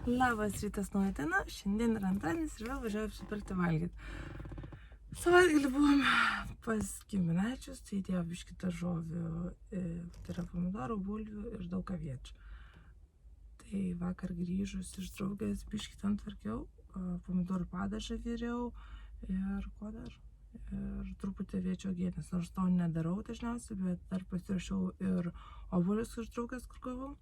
Labas rytas, nauja diena. Šiandien yra antradienis ir vėl važiuoju apsipirkti valgyti. Savaitgalį buvom pas giminaičius, tai įdėjo biškį daržovių, tai yra pomidorų, bulvių ir daug aviečių. Tai vakar grįžus iš draugės biškį ten tvarkiau, pomidorų padažą viriau ir ko dar? Ir truputį aviečių uogienės, nors to nedarau dažniausiai, bet dar pasirašiau ir obuolius iš draugės, kur gavau.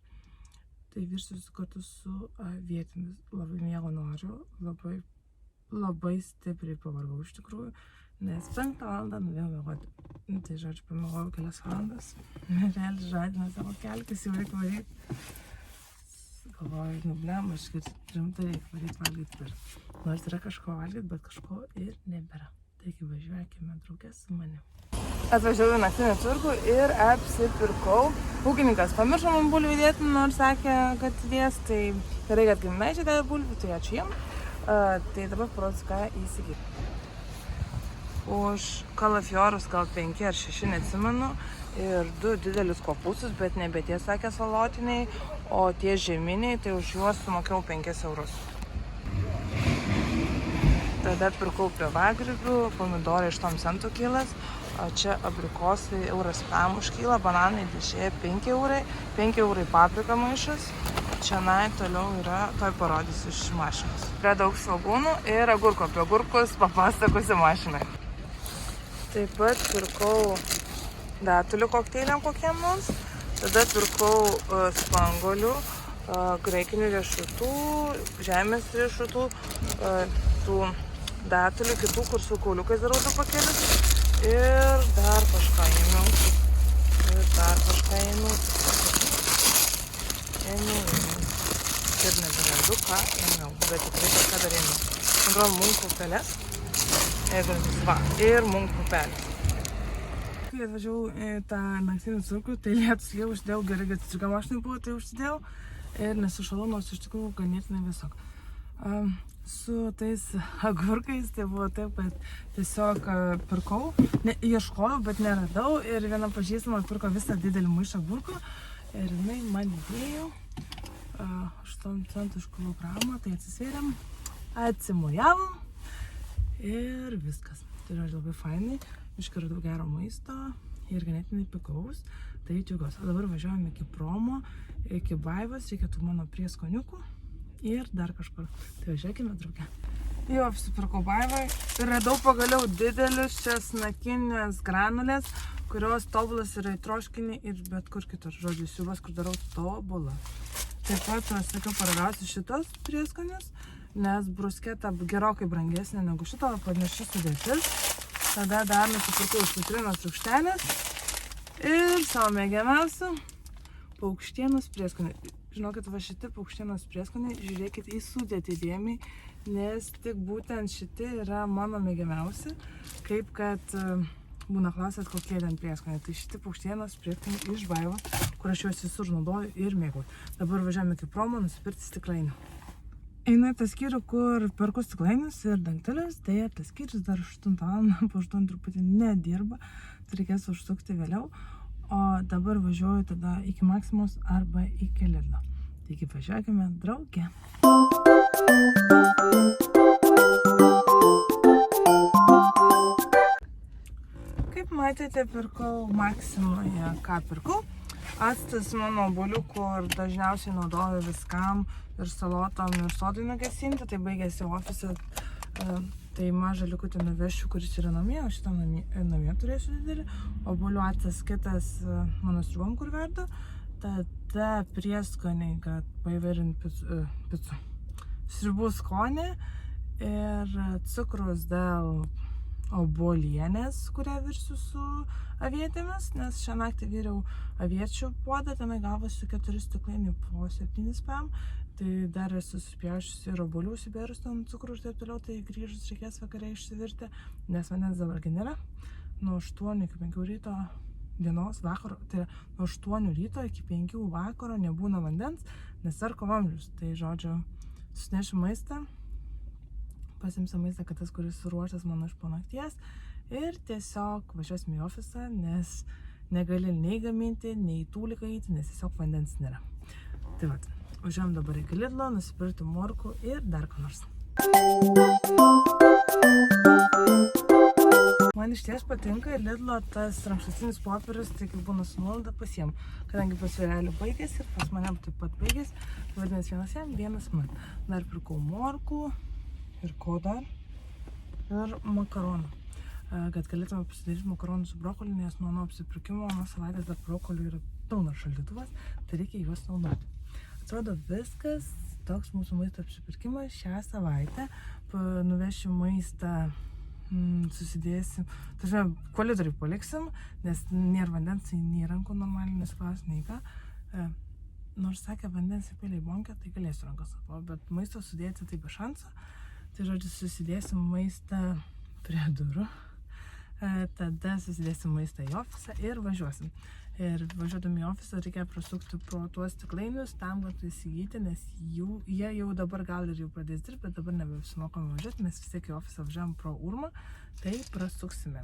Tai virsiuosi kartu su avietėmis. Labai miego noriu, labai stipriai pavargau iš tikrųjų, nes 5 valandą nuėjau miegoti. Tai žodžiu, pamiegojau kelias valandas. Realiai žadina savo kelkis, jau reikia varyti. Galvoju, blem, aš rimtai reikia varyti valgyti ir nors yra kažko valgyti, bet kažko ir nebėra. Taigi važiuokime draugės su manim. Atvažiavau į naktinį turgų ir apsipirkau. Ūkininkas pamiršo man bulvių įdėti, nors sakė, kad įdės, tai gerai, kad giminaičiai davė bulvių, tai ačiū jiem. Tai dabar parodysiu, ką įsigyti. Už kalafiorus gal 5 ar 6 neatsimenu ir 2 didelius kopūstus, bet nebe tie sakė salotiniai, o tie žeminiai, tai už juos sumokėjau 5 eurus. Tada pirkau prie vagrybių, pomidorai 8 centų kilas, o čia abrikosai euras pam už kilą, bananai dešėje 5 eurai, 5 eurai paprika maišas. Čianai toliau yra, toj parodysiu iš mašinos. Prie daug svogūnų ir agurko, apie agurkus papasakosiu mašinai. Taip pat pirkau datulių kokteiliam kokiem nors, tada pirkau spanguolių, graikinių riešutų, žemės riešutų, tų datulių, kitų, kur su kauliukais darau 2 pakelius. Ir dar kažką ėmiau. Ir neberandu, ką ėmiau, bet tikrai kažką dar ėmiau. Man atrodo, munk pupelės. Ir munk pupelės. Kai atvažiavau į tą naktinį turgų, tai lietus jau užsidėjau, gerai, kad atsitrika mašinai buvo, tai užsidėjau. Ir nesišalau, nors iš tikrųjų ganėtinai visok. Su tais agurkais tai buvo taip, kad tiesiog pirkau, ieškojau, bet neradau ir viena pažįstama pirko visą didelį maišą agurkų ir jinai man įdėjo 8 centų už kilogramą, tai atsisvėrėm, atsimujavom ir viskas. Tai yra labai fainai, išradau gero maisto ir ganėtinai pigaus, tai džiugiuosi. O dabar važiuojame iki promo, iki Vaivos, reikia tų mano prieskoniukų. Ir dar kažkur. Tai važiuokime drauge. Jau apsipirkau Vaivai ir radau pagaliau didelius česnakinės granulės, kurios tobulas yra į troškinį ir bet kur kitur. Žodžiu, siūbas, kur darau tobulą. Taip pat sakiau paragausiu šitos prieskonius, nes brusketa gerokai brangesnė negu šito, panaši sudėtis. Tada dar nusipirkau citrinos rūgštelės ir savo mėgiamiausių paukštienos prieskonių. Žinokit, va šitie paukštienos prieskoniai, žiūrėkit į sudėtį dėmiai, nes tik būtent šitie yra mano mėgiamiausi, kaip kad būna klausėt, kokie ten prieskoniai. Tai šitie paukštienos prieskoniai iš Vaivos, kur aš juos visur naudoju ir mėgau. Dabar važiuojame iki promo nusipirkti stiklainių. Einu į tą skyrių, kur perku stiklainius ir dangtelius, tai tas skyrius dar 8 valandą, po 8 truputį nedirba, tai reikės užsukti vėliau. O dabar važiuoju tada iki Maksimos arba iki Lidlo. Taigi važiuokime drauge. Kaip matėte, pirkau Maksimoje, ką pirkau. Actas mano obuolių, kur dažniausiai naudoju viskam ir salotom ir sodui nugesinti, tai baigėsi ofise. Tai mažą likutį nuvešiu, kuris yra namie, o šitą namie turėsiu didelį. Obuolių actas kitas mano sriubom, kur verdu. Tada prieskoniai, kad paįvairint picų. Sriubų skonį ir cukrus dėl obuolienės, kurią virsiu su avietėmis, nes šią naktį viriau aviečių puodą, tenai gavosi 4 stiklainiai po 7 pam. Tai dar esu supjaušiusi ir obuolių įsibėrus ten cukrų ir taip toliau, tai grįžus reikės vakare išsivirti, nes vandens dabar nėra. Nuo 8 iki 5 ryto dienos vakaro, tai nuo 8 ryto iki 5 vakaro nebūna vandens, nes arko vamzdžius. Tai žodžiu, sunešiu maistą, pasimsiu maistą, kad tas, kuris suruoštas mano iš po nakties ir tiesiog važiuosime į ofisą, nes negali nei gaminti, nei tūliką eiti, nes tiesiog vandens nėra. Tai vat. Važiuojam dabar iki Lidlo, nusipirkti morkų ir dar ką nors. Man iš ties patinka ir Lidlo tas rankšluostinis popierius, tai kai būna su nuolaida pasiimu. Kadangi pas vyrelį baigėsi ir pas mane taip pat baigėsi, tai vadinasi vienas jam, vienas man. Dar pirkau morkų ir ko dar? Ir makaronų. Kad galėtume pasidaryti makaronų su brokoliu, nes nuo apsipirkimo nuo savaitės dar brokolių yra pilnas šaldytuvas, tai reikia juos naudoti. Atrodo viskas, toks mūsų maisto apsipirkimas šią savaitę. Nuvešiu maistą, susidėsim, tačiau kolidoriui paliksim, nes nėra vandens, tai nei rankų normaliai nesiplaus, nei ką. Nors sakė, vandens įpėlė į bonkę, tai galėsiu rankas atplau, bet maisto sudėti tai be šansų. Tai žodžiu, susidėsim maistą prie durų, tada susidėsim maistą į ofisą ir važiuosim. Ir važiuodami į ofisą reikia prasukti pro tuos stiklainius tam, kad įsigyti, nes jie jau dabar gal ir jau pradės dirbti, bet dabar nebesimokom važiuoti, mes vis tiek į ofisą važiavam pro Urmą, tai prasuksime.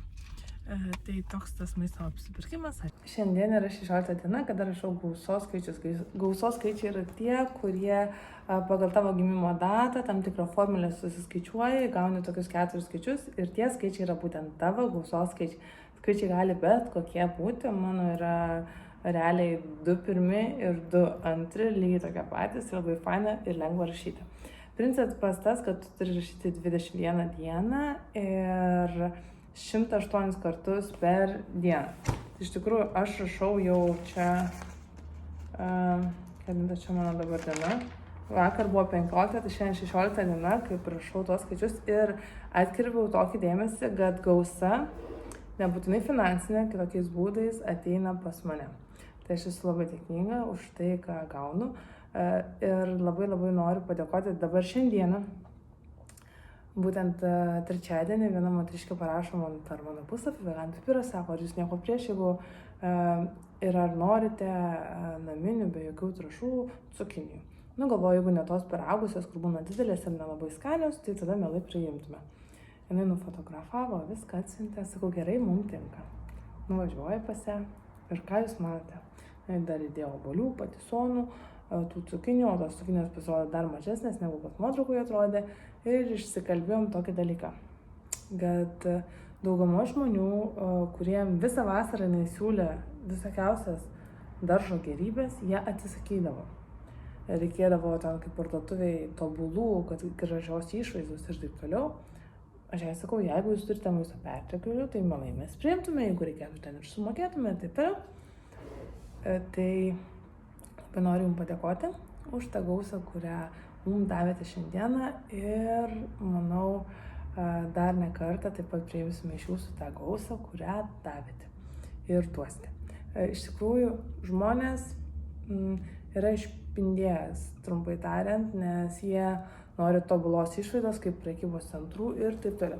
Tai toks tas maisto apsipirkimas. Šiandien yra 16 diena, kada rašau gausos skaičius. Gausos skaičiai yra tie, kurie pagal tavo gimimo datą tam tikrą formulę susiskaičiuoji, gauni tokius 4 skaičius ir tie skaičiai yra būtent tavo gausos skaičiai. Skaičiai gali bet kokie būti, mano yra realiai 2 pirmi ir 2 antri, lygiai tokie patys, labai faina ir lengva rašyti. Principas tas, kad tu turi rašyti 21 dieną ir 108 kartus per dieną. Iš tikrųjų, aš rašau jau čia, kelinta čia mano dabar diena. Vakar buvo 15, tai šiandien 16 diena, kaip rašau tos skaičius ir atkreipiau tokį dėmesį, kad gausa nebūtinai finansinė, kitokiais būdais ateina pas mane. Tai aš esu labai dėkinga už tai, ką gaunu ir labai noriu padėkoti dabar šiandieną. Būtent trečiadienį viena moteriškė parašo man per mano puslapį, Vegan Pipiras, sako, ar jūs nieko prieš, jeigu ir ar norite naminių be jokių trąšų cukinijų. Galvoju, jeigu ne tos peragusios, kur būna didelės ir nelabai skanios, tai tada mielai priimtume. Jinai nufotografavo, viską atsiuntė, sakau, gerai, mums tinka. Nuvažiuoju pas ją ir ką jūs matote? Dar įdėjau obuolių, patisonų, tų cukinių, o tos cukinijos pasirodė dar mažesnės, negu kad nuotraukoje atrodė. Ir išsikalbėjom tokį dalyką, kad dauguma žmonių, kuriem visą vasarą nesiūlė visokiausias daržo gėrybės, jie atsisakydavo. Reikėdavo ten kaip parduotuviai tobulų, kad gražios išvaizdos ir taip toliau. Aš jai sakau, jeigu jūs turite maisto perteklių, tai mielai mes priimtume, jeigu reikėtų ten ir sumokėtume, taip toliau. Tai noriu jums padėkoti už tą gausą, kurią mums davėte šiandieną ir manau, dar ne kartą taip pat priimsime iš jūsų tą gausą, kurią davėte ir duosite. Iš tikrųjų, žmonės yra išpindėjęs, trumpai tariant, nes jie nori tobulos išvaizdos kaip prekybos centrų ir taip toliau.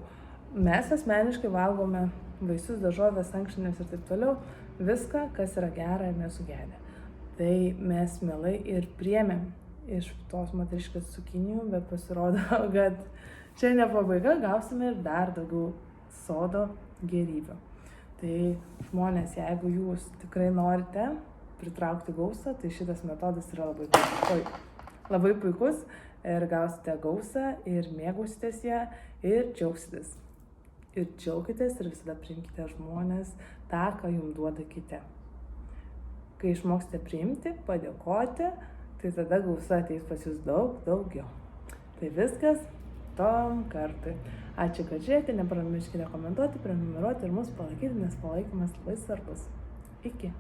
Mes asmeniškai valgome vaisius, daržovės, ankštines ir taip toliau, viską, kas yra gera ir nesugedė. Tai mes mielai ir priėmėm iš tos moteriškės cukinijų, bet pasirodo, kad čia ne pabaiga, gausime ir dar daugiau sodo gėrybių. Tai žmonės, jeigu jūs tikrai norite pritraukti gausą, tai šitas metodas yra labai puikus ir gausite gausą ir mėgausitės ją ir džiaugsitės. Ir džiaukitės ir visada priimkite žmonės tą, ką jums duoda kiti. Kai išmoksite priimti, padėkoti, tai tada gausa ateis pas jūs daugiau. Tai viskas tom kartui. Ačiū, kad žiūrėjote, nepamirškite komentuoti, prenumeruoti ir mus palaikyti, nes palaikymas labai svarbus. Iki.